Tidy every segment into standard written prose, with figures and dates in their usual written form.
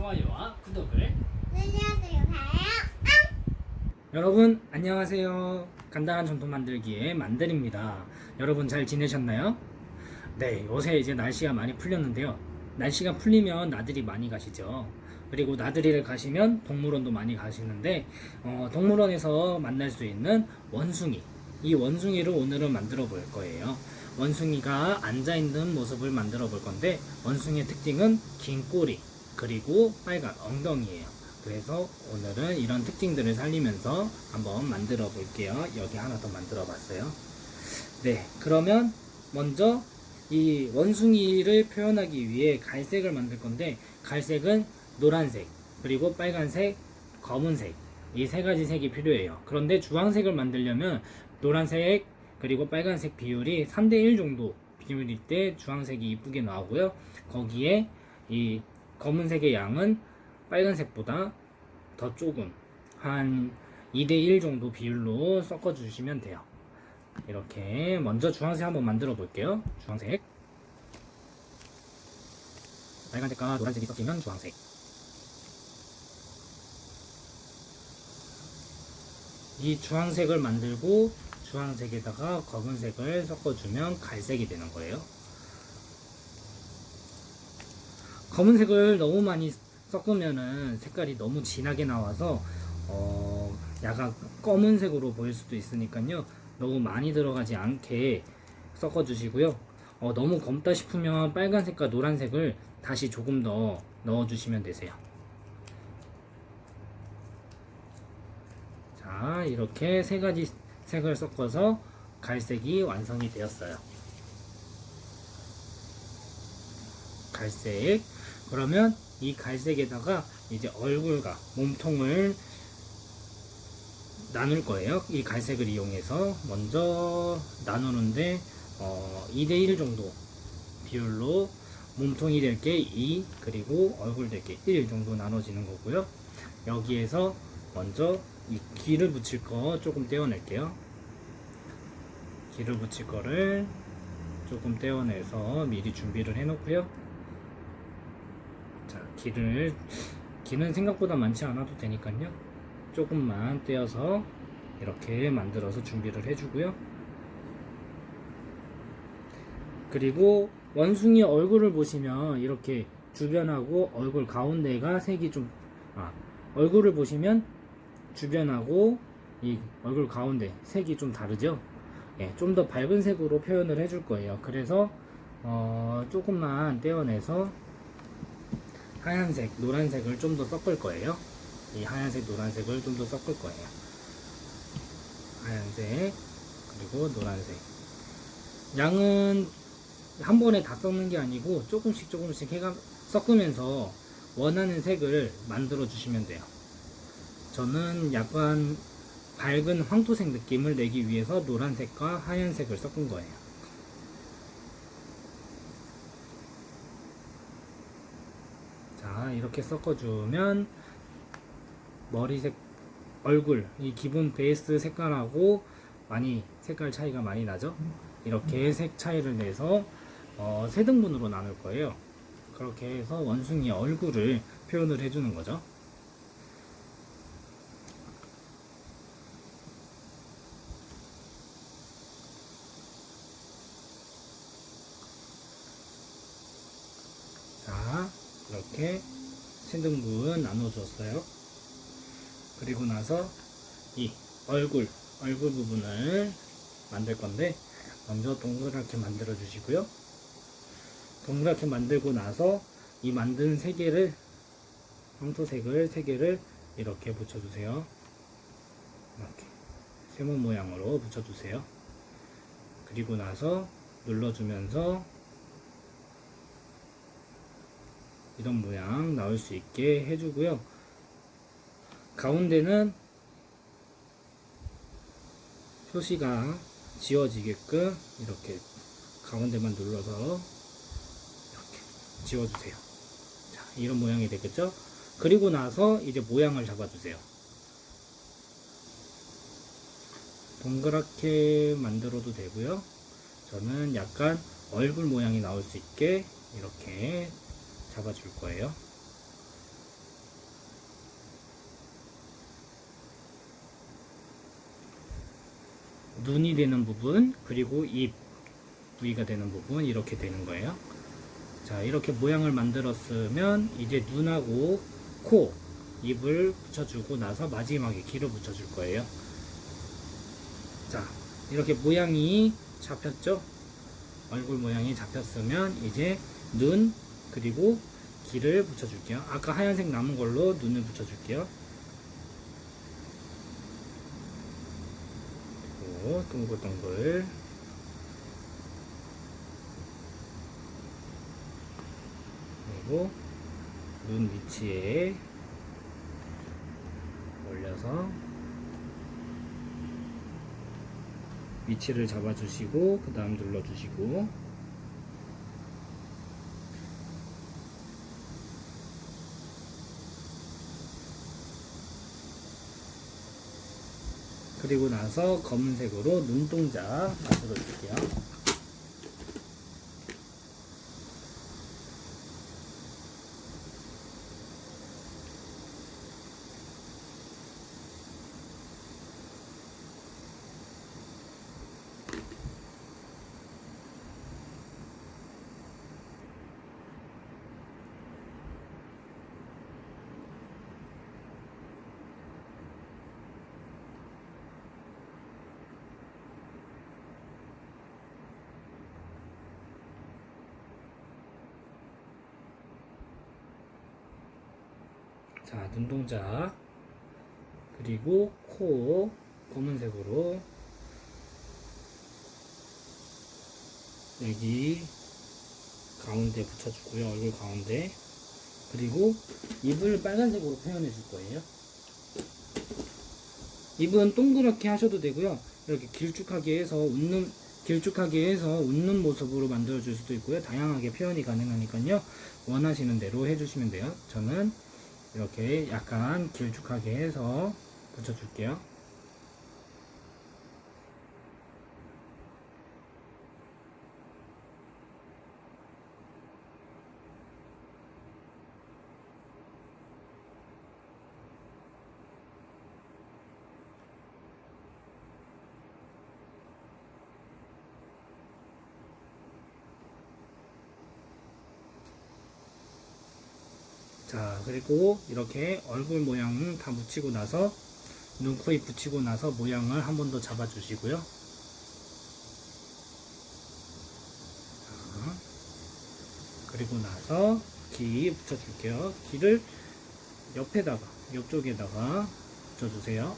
좋아요와 구독을 눌러주세요. 여러분 안녕하세요. 간단한 전통 만들기의 만들입니다. 여러분 잘 지내셨나요? 네, 요새 이제 날씨가 많이 풀렸는데요. 날씨가 풀리면 나들이 많이 가시죠. 그리고 나들이를 가시면 동물원도 많이 가시는데 동물원에서 만날 수 있는 원숭이, 이 원숭이를 오늘은 만들어 볼 거예요. 원숭이가 앉아있는 모습을 만들어 볼 건데, 원숭이의 특징은 긴 꼬리 그리고 빨간 엉덩이에요. 그래서 오늘은 이런 특징들을 살리면서 한번 만들어 볼게요. 여기 하나 더 만들어 봤어요. 네, 그러면 먼저 이 원숭이를 표현하기 위해 갈색을 만들 건데, 갈색은 노란색, 그리고 빨간색, 검은색, 이 세 가지 색이 필요해요. 그런데 주황색을 만들려면 노란색 그리고 빨간색 비율이 3대1 정도 비율일 때 주황색이 이쁘게 나오고요. 거기에 이 검은색의 양은 빨간색보다 더 조금 한 2대1 정도 비율로 섞어 주시면 돼요. 이렇게 먼저 주황색 한번 만들어 볼게요. 주황색, 빨간색과 노란색이 섞이면 주황색. 이 주황색을 만들고 주황색에다가 검은색을 섞어주면 갈색이 되는 거예요. 검은색을 너무 많이 섞으면은 색깔이 너무 진하게 나와서 약간 검은색으로 보일 수도 있으니까요. 너무 많이 들어가지 않게 섞어주시고요. 너무 검다 싶으면 빨간색과 노란색을 다시 조금 더 넣어주시면 되세요. 자, 이렇게 세 가지 색을 섞어서 갈색이 완성이 되었어요. 갈색. 그러면 이 갈색에다가 이제 얼굴과 몸통을 나눌 거예요. 이 갈색을 이용해서 먼저 나누는데 2대1 정도 비율로 몸통이 될 게 2, 그리고 얼굴 될 게 1 정도 나눠지는 거고요. 여기에서 먼저 이 귀를 붙일 거 조금 떼어낼게요. 귀를 붙일 거를 조금 떼어내서 미리 준비를 해 놓고요. 자, 귀는 생각보다 많지 않아도 되니까요. 조금만 떼어서 이렇게 만들어서 준비를 해주고요. 그리고 원숭이 얼굴을 보시면 이렇게 주변하고 얼굴 가운데가 색이 좀, 얼굴을 보시면 주변하고 이 얼굴 가운데 색이 좀 다르죠. 예, 좀 더 밝은 색으로 표현을 해줄 거예요. 그래서 조금만 떼어내서 하얀색, 노란색을 좀 더 섞을 거예요. 이 하얀색, 노란색을 좀 더 섞을 거예요. 하얀색 그리고 노란색. 양은 한 번에 다 섞는 게 아니고 조금씩 섞으면서 원하는 색을 만들어 주시면 돼요. 저는 약간 밝은 황토색 느낌을 내기 위해서 노란색과 하얀색을 섞은 거예요. 자, 이렇게 섞어주면 머리색, 얼굴, 이 기본 베이스 색깔하고 많이 색깔 차이가 많이 나죠. 이렇게 색 차이를 내서 세 등분으로 나눌 거예요. 그렇게 해서 원숭이 얼굴을 표현을 해주는 거죠. 자, 이렇게 세 등분 나눠줬어요. 그리고 나서 이 얼굴 부분을 만들 건데, 먼저 동그랗게 만들어 주시고요. 동그랗게 만들고 나서 이 만든 세 개를, 황토색을 세 개를 이렇게 붙여주세요. 이렇게 세모 모양으로 붙여주세요. 그리고 나서 눌러주면서 이런 모양 나올 수 있게 해주고요. 가운데는 표시가 지워지게끔 이렇게 가운데만 눌러서 이렇게 지워주세요. 자, 이런 모양이 되겠죠? 그리고 나서 이제 모양을 잡아주세요. 동그랗게 만들어도 되고요. 저는 약간 얼굴 모양이 나올 수 있게 이렇게 잡아줄 거예요. 눈이 되는 부분, 그리고 입 부위가 되는 부분, 이렇게 되는 거예요. 자, 이렇게 모양을 만들었으면 이제 눈하고 코, 입을 붙여주고 나서 마지막에 귀를 붙여줄 거예요. 자, 이렇게 모양이 잡혔죠? 얼굴 모양이 잡혔으면 이제 눈, 그리고 귀를 붙여줄게요. 아까 하얀색 남은 걸로 눈을 붙여줄게요. 그리고 동글동글. 그리고 눈 위치에 올려서 위치를 잡아주시고 그 다음 눌러주시고, 그리고 나서 검은색으로 눈동자 만들어 줄게요. 자, 눈동자, 그리고 코 검은색으로 여기 가운데 붙여주고요. 얼굴 가운데. 그리고 입을 빨간색으로 표현해 줄 거예요. 입은 동그랗게 하셔도 되고요. 이렇게 길쭉하게 해서 웃는 모습으로 만들어 줄 수도 있고요. 다양하게 표현이 가능하니까요. 원하시는 대로 해주시면 돼요. 저는 이렇게 약간 길쭉하게 해서 붙여줄게요. 자, 그리고 이렇게 얼굴 모양 다 붙이고 나서 눈, 코, 입 붙이고 나서 모양을 한 번 더 잡아 주시고요. 그리고 나서 귀 붙여 줄게요. 귀를 옆쪽에다가 붙여 주세요.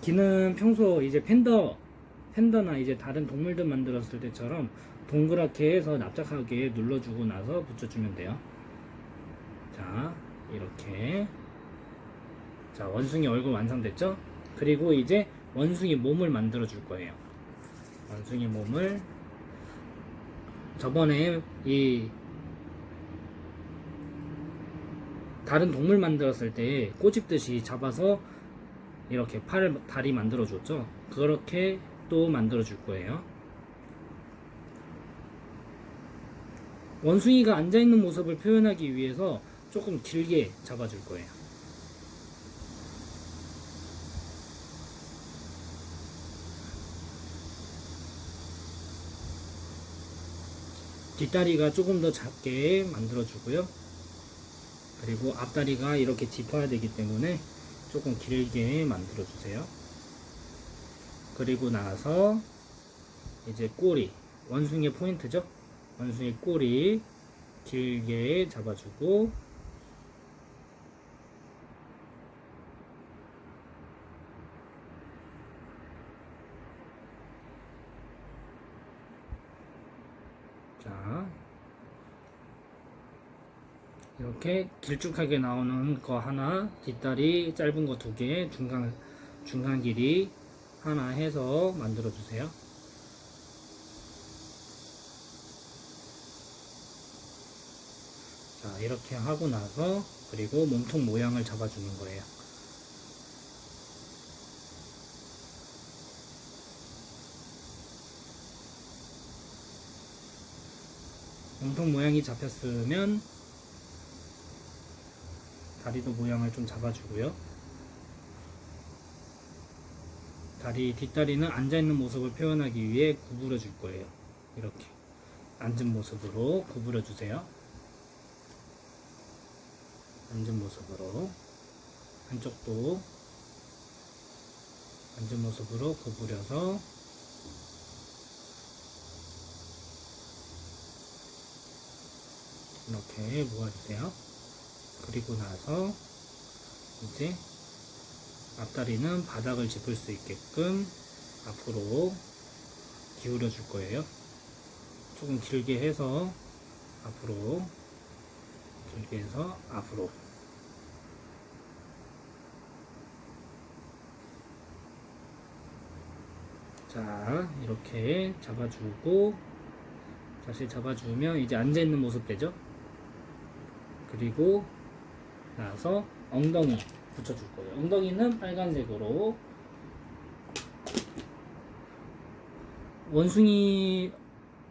귀는 평소 이제 팬더나 이제 다른 동물들 만들었을 때처럼 동그랗게 해서 납작하게 눌러주고 나서 붙여주면 돼요. 자, 이렇게. 자, 원숭이 얼굴 완성됐죠? 그리고 이제 원숭이 몸을 만들어 줄 거예요. 원숭이 몸을 저번에 이 다른 동물 만들었을 때 꼬집듯이 잡아서 이렇게 다리 만들어 줬죠? 그렇게 또 만들어 줄 거예요. 원숭이가 앉아있는 모습을 표현하기 위해서 조금 길게 잡아줄 거예요. 뒷다리가 조금 더 작게 만들어 주고요. 그리고 앞다리가 이렇게 짚어야 되기 때문에 조금 길게 만들어 주세요. 그리고 나서 이제 꼬리, 원숭이의 포인트죠? 원숭이 꼬리 길게 잡아주고, 자, 이렇게 길쭉하게 나오는 거 하나, 뒷다리 짧은 거 2개, 중간 길이 하나 해서 만들어 주세요. 자, 이렇게 하고 나서 그리고 몸통 모양을 잡아주는 거예요. 몸통 모양이 잡혔으면 다리도 모양을 좀 잡아주고요. 뒷다리는 앉아있는 모습을 표현하기 위해 구부려 줄 거예요. 이렇게 앉은 모습으로 구부려 주세요. 앉은 모습으로 한쪽도 앉은 모습으로 구부려서 이렇게 모아주세요. 그리고 나서 이제 앞다리는 바닥을 짚을 수 있게끔 앞으로 기울여 줄 거예요. 조금 길게 해서 앞으로, 길게 해서 앞으로. 자, 이렇게 잡아주고, 자세 잡아주면 이제 앉아있는 모습 되죠? 그리고 나서 엉덩이 붙여줄 거예요. 엉덩이는 빨간색으로. 원숭이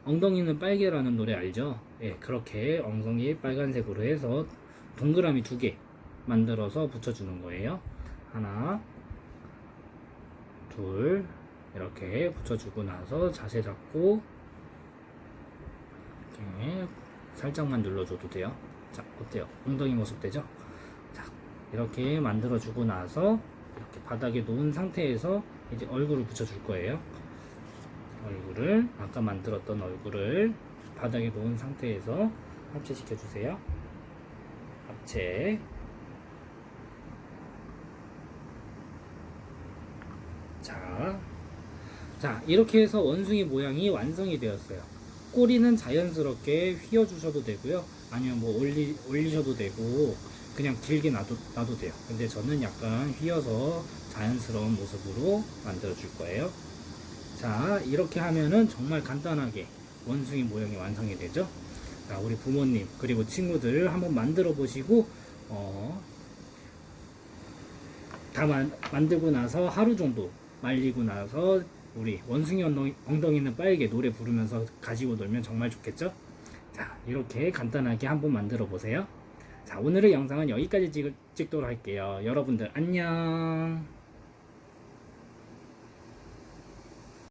엉덩이는 빨개라는 노래 알죠? 예, 그렇게 엉덩이 빨간색으로 해서 동그라미 2개 만들어서 붙여주는 거예요. 하나, 둘, 이렇게 붙여주고 나서 자세 잡고 이렇게 살짝만 눌러줘도 돼요. 자, 어때요? 엉덩이 모습 되죠? 자, 이렇게 만들어주고 나서 이렇게 바닥에 놓은 상태에서 이제 얼굴을 붙여줄 거예요. 얼굴을, 아까 만들었던 얼굴을 바닥에 놓은 상태에서 합체시켜 주세요. 합체. 자, 이렇게 해서 원숭이 모양이 완성이 되었어요. 꼬리는 자연스럽게 휘어주셔도 되고요. 아니면 뭐 올리셔도 되고, 그냥 길게 놔도 돼요. 근데 저는 약간 휘어서 자연스러운 모습으로 만들어 줄 거예요. 자, 이렇게 하면은 정말 간단하게 원숭이 모양이 완성이 되죠. 자, 우리 부모님 그리고 친구들 한번 만들어 보시고 다 만들고 나서 하루 정도 말리고 나서 우리 원숭이 엉덩이는 빨개 노래 부르면서 가지고 놀면 정말 좋겠죠. 자, 이렇게 간단하게 한번 만들어 보세요. 자, 오늘의 영상은 여기까지 찍도록 할게요. 여러분들 안녕.